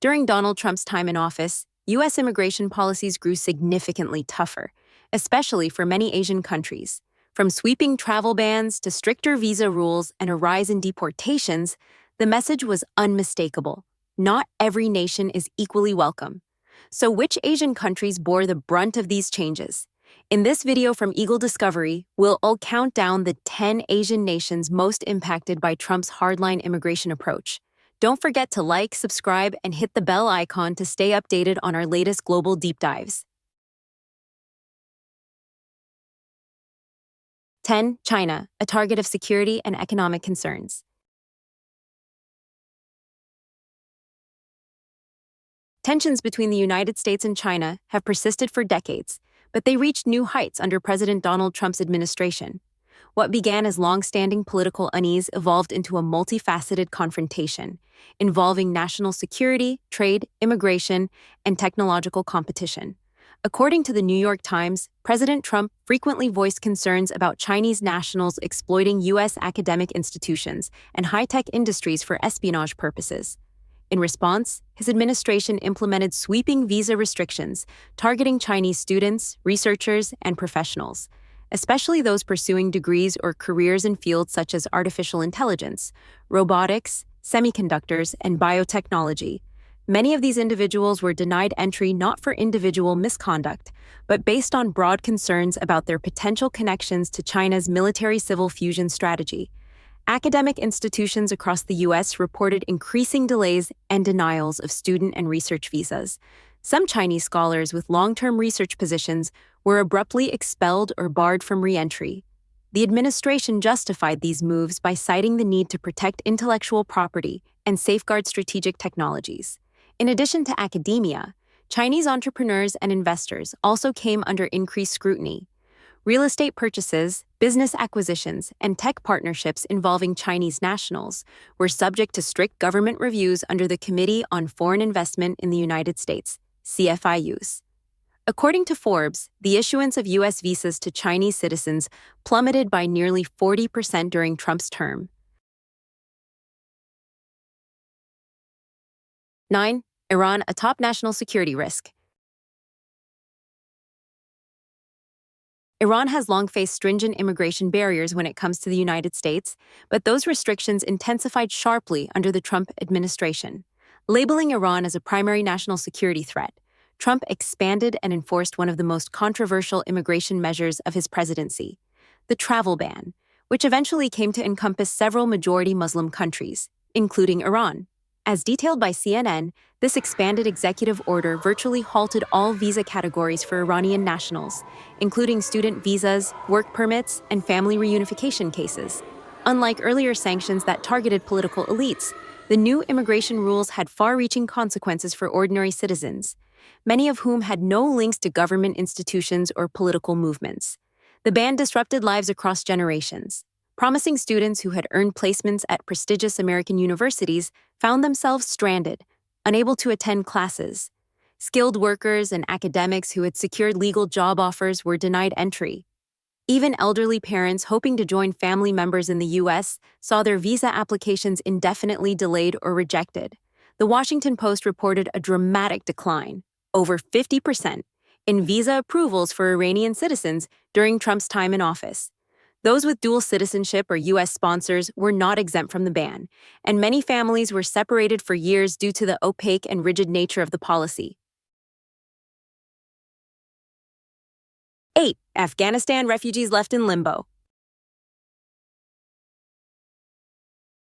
During Donald Trump's time in office, U.S. immigration policies grew significantly tougher, especially for many Asian countries. From sweeping travel bans to stricter visa rules and a rise in deportations, the message was unmistakable. Not every nation is equally welcome. So which Asian countries bore the brunt of these changes? In this video from Eagle Discovery, we'll all count down the 10 Asian nations most impacted by Trump's hardline immigration approach. Don't forget to like, subscribe, and hit the bell icon to stay updated on our latest global deep dives. 10. China, a target of security and economic concerns. Tensions between the United States and China have persisted for decades, but they reached new heights under President Donald Trump's administration. What began as long-standing political unease evolved into a multifaceted confrontation, involving national security, trade, immigration, and technological competition. According to the New York Times, President Trump frequently voiced concerns about Chinese nationals exploiting U.S. academic institutions and high-tech industries for espionage purposes. In response, his administration implemented sweeping visa restrictions targeting Chinese students, researchers, and professionals, especially those pursuing degrees or careers in fields such as artificial intelligence, robotics, semiconductors, and biotechnology. Many of these individuals were denied entry not for individual misconduct, but based on broad concerns about their potential connections to China's military-civil fusion strategy. Academic institutions across the U.S. reported increasing delays and denials of student and research visas. Some Chinese scholars with long-term research positions were abruptly expelled or barred from re-entry. The administration justified these moves by citing the need to protect intellectual property and safeguard strategic technologies. In addition to academia, Chinese entrepreneurs and investors also came under increased scrutiny. Real estate purchases, business acquisitions, and tech partnerships involving Chinese nationals were subject to strict government reviews under the Committee on Foreign Investment in the United States, CFIUS. According to Forbes, the issuance of U.S. visas to Chinese citizens plummeted by nearly 40% during Trump's term. 9. Iran, a top national security risk. Iran has long faced stringent immigration barriers when it comes to the United States, but those restrictions intensified sharply under the Trump administration. Labeling Iran as a primary national security threat, Trump expanded and enforced one of the most controversial immigration measures of his presidency, the travel ban, which eventually came to encompass several majority Muslim countries, including Iran. As detailed by CNN, this expanded executive order virtually halted all visa categories for Iranian nationals, including student visas, work permits, and family reunification cases. Unlike earlier sanctions that targeted political elites, the new immigration rules had far-reaching consequences for ordinary citizens, many of whom had no links to government institutions or political movements. The ban disrupted lives across generations. Promising students who had earned placements at prestigious American universities found themselves stranded, unable to attend classes. Skilled workers and academics who had secured legal job offers were denied entry. Even elderly parents hoping to join family members in the U.S. saw their visa applications indefinitely delayed or rejected. The Washington Post reported a dramatic decline, over 50%, in visa approvals for Iranian citizens during Trump's time in office. Those with dual citizenship or U.S. sponsors were not exempt from the ban, and many families were separated for years due to the opaque and rigid nature of the policy. 8. Afghanistan refugees left in limbo.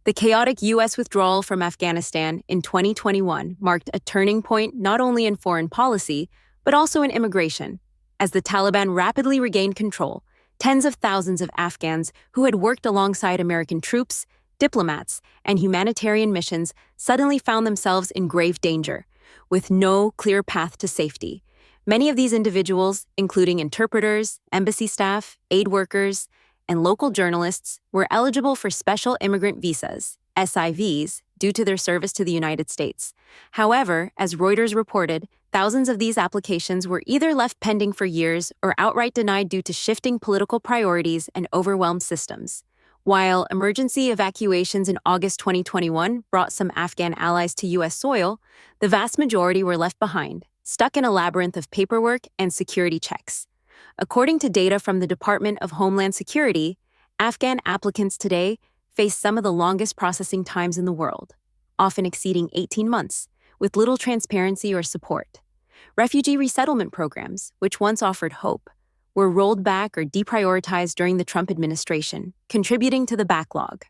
The chaotic U.S. withdrawal from Afghanistan in 2021 marked a turning point not only in foreign policy, but also in immigration. As the Taliban rapidly regained control, tens of thousands of Afghans who had worked alongside American troops, diplomats, and humanitarian missions suddenly found themselves in grave danger, with no clear path to safety. Many of these individuals, including interpreters, embassy staff, aid workers, and local journalists, were eligible for special immigrant visas, SIVs, due to their service to the United States. However, as Reuters reported, thousands of these applications were either left pending for years or outright denied due to shifting political priorities and overwhelmed systems. While emergency evacuations in August 2021 brought some Afghan allies to U.S. soil, the vast majority were left behind, stuck in a labyrinth of paperwork and security checks. According to data from the Department of Homeland Security, Afghan applicants today face some of the longest processing times in the world, often exceeding 18 months, with little transparency or support. Refugee resettlement programs, which once offered hope, were rolled back or deprioritized during the Trump administration, contributing to the backlog.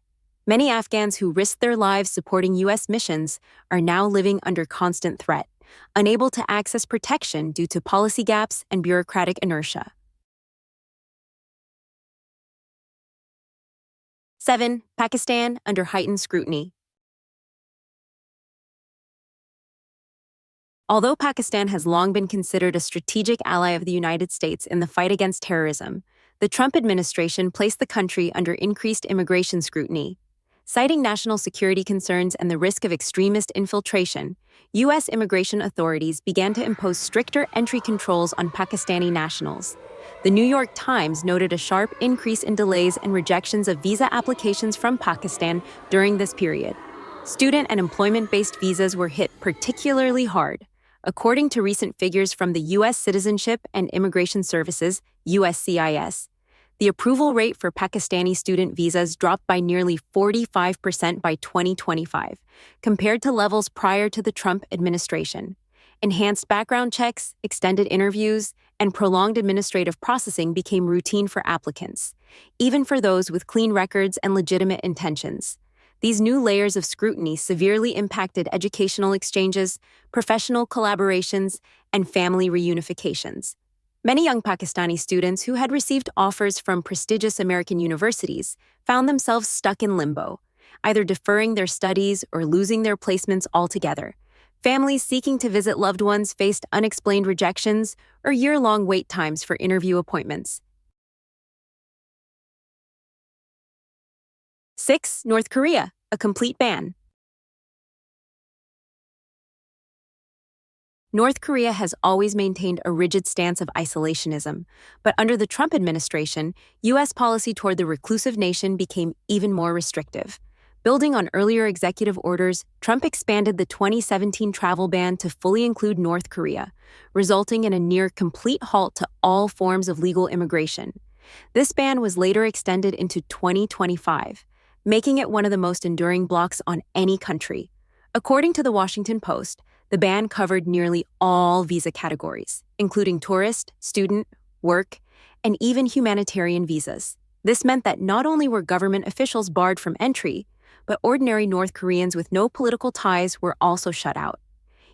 Many Afghans who risked their lives supporting U.S. missions are now living under constant threat, unable to access protection due to policy gaps and bureaucratic inertia. 7. Pakistan under heightened scrutiny. Although Pakistan has long been considered a strategic ally of the United States in the fight against terrorism, the Trump administration placed the country under increased immigration scrutiny. Citing national security concerns and the risk of extremist infiltration, U.S. immigration authorities began to impose stricter entry controls on Pakistani nationals. The New York Times noted a sharp increase in delays and rejections of visa applications from Pakistan during this period. Student and employment-based visas were hit particularly hard. According to recent figures from the U.S. Citizenship and Immigration Services, USCIS, the approval rate for Pakistani student visas dropped by nearly 45% by 2025, compared to levels prior to the Trump administration. Enhanced background checks, extended interviews, and prolonged administrative processing became routine for applicants, even for those with clean records and legitimate intentions. These new layers of scrutiny severely impacted educational exchanges, professional collaborations, and family reunifications. Many young Pakistani students who had received offers from prestigious American universities found themselves stuck in limbo, either deferring their studies or losing their placements altogether. Families seeking to visit loved ones faced unexplained rejections or year-long wait times for interview appointments. 6. North Korea, a complete ban. North Korea has always maintained a rigid stance of isolationism, but under the Trump administration, U.S. policy toward the reclusive nation became even more restrictive. Building on earlier executive orders, Trump expanded the 2017 travel ban to fully include North Korea, resulting in a near-complete halt to all forms of legal immigration. This ban was later extended into 2025, making it one of the most enduring blocks on any country. According to the Washington Post, the ban covered nearly all visa categories, including tourist, student, work, and even humanitarian visas. This meant that not only were government officials barred from entry, but ordinary North Koreans with no political ties were also shut out.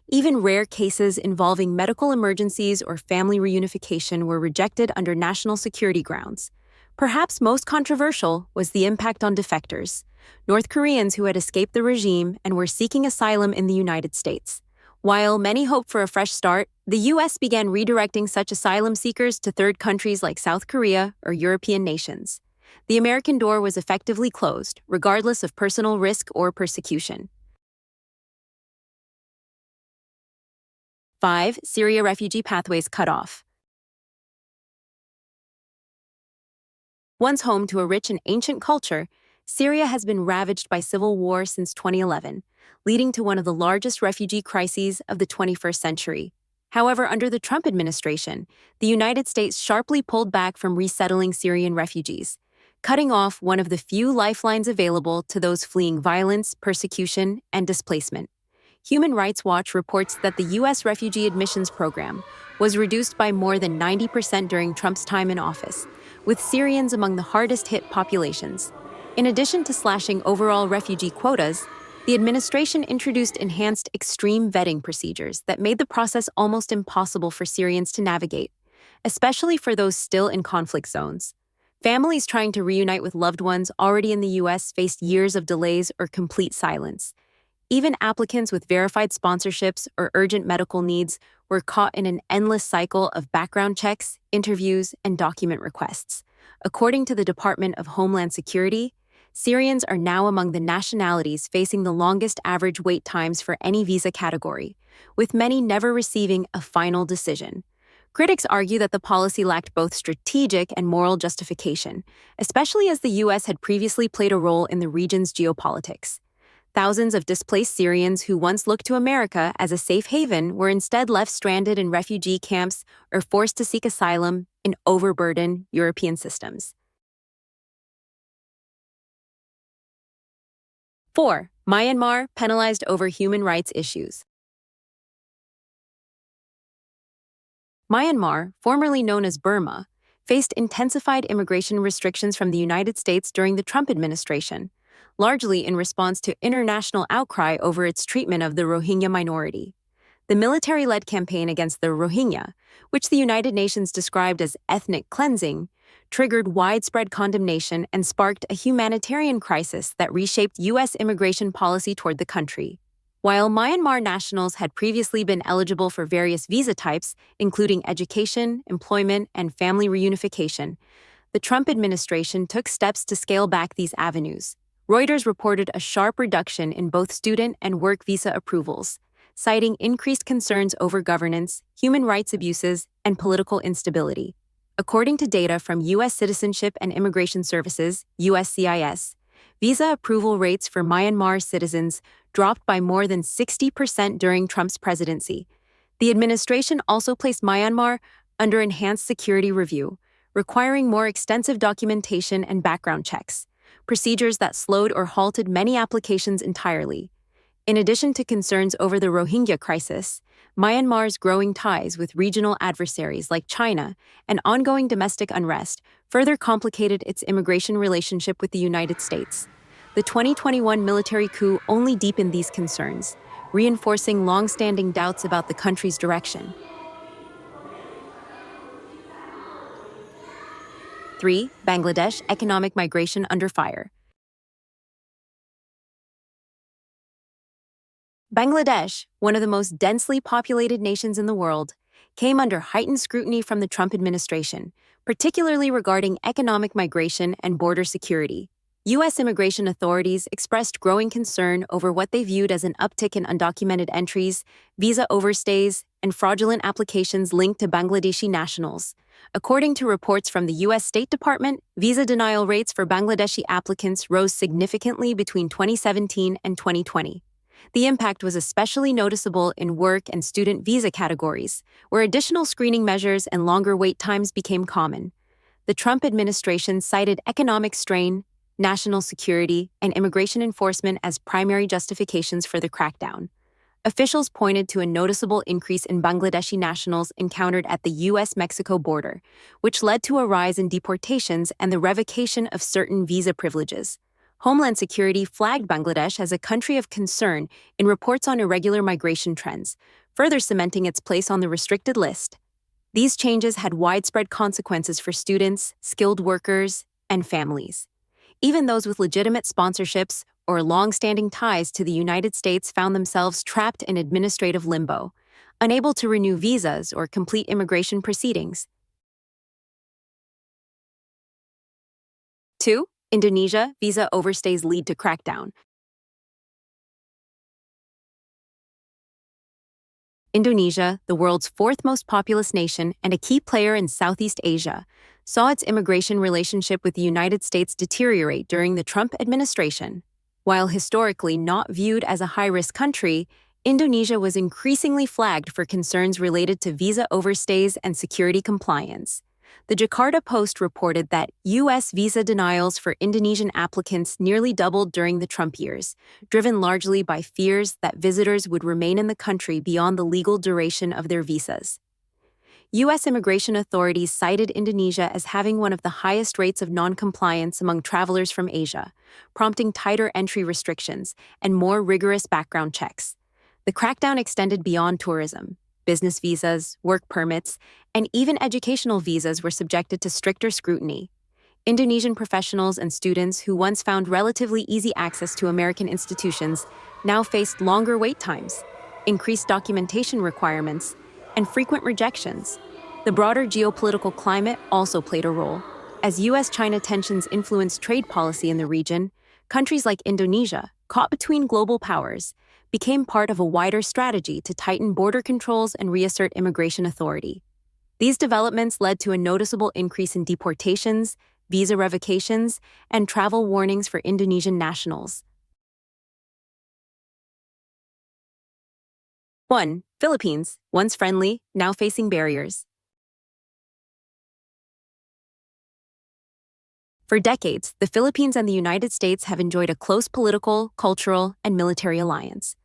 Even rare cases involving medical emergencies or family reunification were rejected under national security grounds. Perhaps most controversial was the impact on defectors, North Koreans who had escaped the regime and were seeking asylum in the United States. While many hoped for a fresh start, the U.S. began redirecting such asylum seekers to third countries like South Korea or European nations. The American door was effectively closed, regardless of personal risk or persecution. 5. Syria refugee pathways cut off. Once home to a rich and ancient culture, Syria has been ravaged by civil war since 2011, leading to one of the largest refugee crises of the 21st century. However, under the Trump administration, the United States sharply pulled back from resettling Syrian refugees, cutting off one of the few lifelines available to those fleeing violence, persecution, and displacement. Human Rights Watch reports that the U.S. refugee admissions program was reduced by more than 90% during Trump's time in office, with Syrians among the hardest-hit populations. In addition to slashing overall refugee quotas, the administration introduced enhanced extreme vetting procedures that made the process almost impossible for Syrians to navigate, especially for those still in conflict zones. Families trying to reunite with loved ones already in the U.S. faced years of delays or complete silence. Even applicants with verified sponsorships or urgent medical needs were caught in an endless cycle of background checks, interviews, and document requests. According to the Department of Homeland Security, Syrians are now among the nationalities facing the longest average wait times for any visa category, with many never receiving a final decision. Critics argue that the policy lacked both strategic and moral justification, especially as the U.S. had previously played a role in the region's geopolitics. Thousands of displaced Syrians who once looked to America as a safe haven were instead left stranded in refugee camps or forced to seek asylum in overburdened European systems. 4. Myanmar penalized over human rights issues. Myanmar, formerly known as Burma, faced intensified immigration restrictions from the United States during the Trump administration, largely in response to international outcry over its treatment of the Rohingya minority. The military-led campaign against the Rohingya, which the United Nations described as ethnic cleansing, triggered widespread condemnation and sparked a humanitarian crisis that reshaped U.S. immigration policy toward the country. While Myanmar nationals had previously been eligible for various visa types, including education, employment, and family reunification, the Trump administration took steps to scale back these avenues. Reuters reported a sharp reduction in both student and work visa approvals, citing increased concerns over governance, human rights abuses, and political instability. According to data from U.S. Citizenship and Immigration Services, USCIS, visa approval rates for Myanmar citizens dropped by more than 60% during Trump's presidency. The administration also placed Myanmar under enhanced security review, requiring more extensive documentation and background checks, procedures that slowed or halted many applications entirely. In addition to concerns over the Rohingya crisis, Myanmar's growing ties with regional adversaries like China and ongoing domestic unrest further complicated its immigration relationship with the United States. The 2021 military coup only deepened these concerns, reinforcing long-standing doubts about the country's direction. 3. Bangladesh economic migration under fire. Bangladesh, one of the most densely populated nations in the world, came under heightened scrutiny from the Trump administration, particularly regarding economic migration and border security. U.S. immigration authorities expressed growing concern over what they viewed as an uptick in undocumented entries, visa overstays, and fraudulent applications linked to Bangladeshi nationals. According to reports from the U.S. State Department, visa denial rates for Bangladeshi applicants rose significantly between 2017 and 2020. The impact was especially noticeable in work and student visa categories, where additional screening measures and longer wait times became common. The Trump administration cited economic strain, national security, and immigration enforcement as primary justifications for the crackdown. Officials pointed to a noticeable increase in Bangladeshi nationals encountered at the U.S.-Mexico border, which led to a rise in deportations and the revocation of certain visa privileges. Homeland Security flagged Bangladesh as a country of concern in reports on irregular migration trends, further cementing its place on the restricted list. These changes had widespread consequences for students, skilled workers, and families. Even those with legitimate sponsorships or long-standing ties to the United States found themselves trapped in administrative limbo, unable to renew visas or complete immigration proceedings. 2. Indonesia, visa overstays lead to crackdown. Indonesia, the world's fourth most populous nation and a key player in Southeast Asia, saw its immigration relationship with the United States deteriorate during the Trump administration. While historically not viewed as a high-risk country, Indonesia was increasingly flagged for concerns related to visa overstays and security compliance. The Jakarta Post reported that U.S. visa denials for Indonesian applicants nearly doubled during the Trump years, driven largely by fears that visitors would remain in the country beyond the legal duration of their visas. U.S. immigration authorities cited Indonesia as having one of the highest rates of noncompliance among travelers from Asia, prompting tighter entry restrictions and more rigorous background checks. The crackdown extended beyond tourism. Business visas, work permits, and even educational visas were subjected to stricter scrutiny. Indonesian professionals and students who once found relatively easy access to American institutions now faced longer wait times, increased documentation requirements, and frequent rejections. The broader geopolitical climate also played a role. As U.S.-China tensions influenced trade policy in the region, countries like Indonesia, caught between global powers, became part of a wider strategy to tighten border controls and reassert immigration authority. These developments led to a noticeable increase in deportations, visa revocations, and travel warnings for Indonesian nationals. 1. Philippines, once friendly, now facing barriers. For decades, the Philippines and the United States have enjoyed a close political, cultural, and military alliance.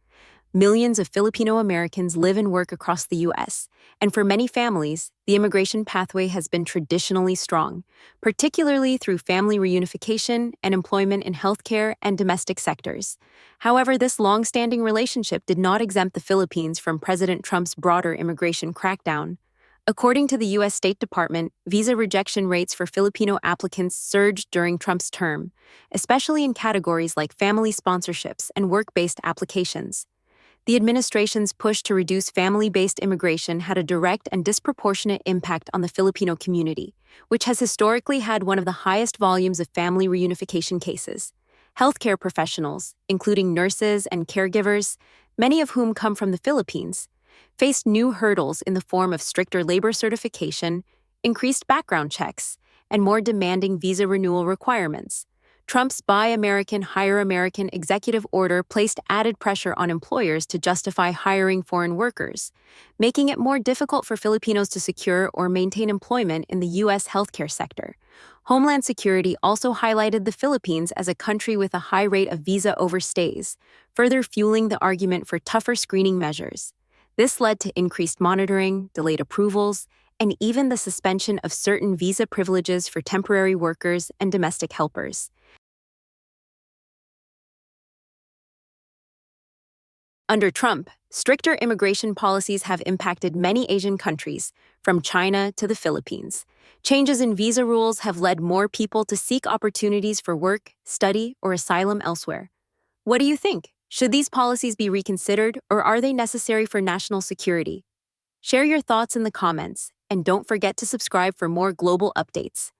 Millions of Filipino Americans live and work across the U.S., and for many families, the immigration pathway has been traditionally strong, particularly through family reunification and employment in healthcare and domestic sectors. However, this long-standing relationship did not exempt the Philippines from President Trump's broader immigration crackdown. According to the U.S. State Department, visa rejection rates for Filipino applicants surged during Trump's term, especially in categories like family sponsorships and work-based applications. The administration's push to reduce family-based immigration had a direct and disproportionate impact on the Filipino community, which has historically had one of the highest volumes of family reunification cases. Healthcare professionals, including nurses and caregivers, many of whom come from the Philippines, faced new hurdles in the form of stricter labor certification, increased background checks, and more demanding visa renewal requirements. Trump's Buy American, Hire American executive order placed added pressure on employers to justify hiring foreign workers, making it more difficult for Filipinos to secure or maintain employment in the U.S. healthcare sector. Homeland Security also highlighted the Philippines as a country with a high rate of visa overstays, further fueling the argument for tougher screening measures. This led to increased monitoring, delayed approvals, and even the suspension of certain visa privileges for temporary workers and domestic helpers. Under Trump, stricter immigration policies have impacted many Asian countries, from China to the Philippines. Changes in visa rules have led more people to seek opportunities for work, study, or asylum elsewhere. What do you think? Should these policies be reconsidered, or are they necessary for national security? Share your thoughts in the comments, and don't forget to subscribe for more global updates.